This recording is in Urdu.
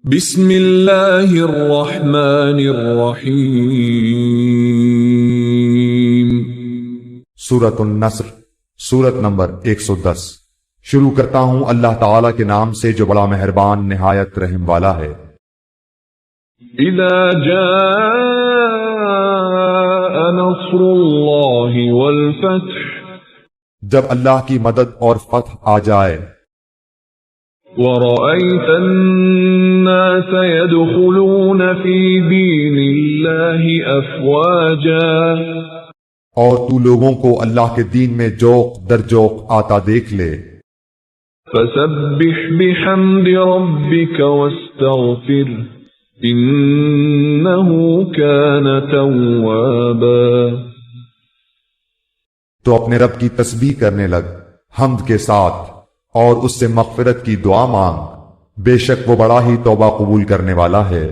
بسم اللہ الرحمن الرحیم۔ سورۃ النصر، سورت نمبر 110۔ شروع کرتا ہوں اللہ تعالیٰ کے نام سے جو بڑا مہربان نہایت رحم والا ہے۔ اذا جاء نصر اللہ والفتح، جب اللہ کی مدد اور فتح آ جائے، ورأيت الناس يدخلون في دين الله أفواجا، اور تو لوگوں کو اللہ کے دین میں جوق در جوق آتا دیکھ لے، فسبح بحمد ربك واستغفر إنه كان توابا۔ تو اپنے رب کی تسبیح کرنے لگ حمد کے ساتھ اور اس سے مغفرت کی دعا مانگ، بے شک وہ بڑا ہی توبہ قبول کرنے والا ہے۔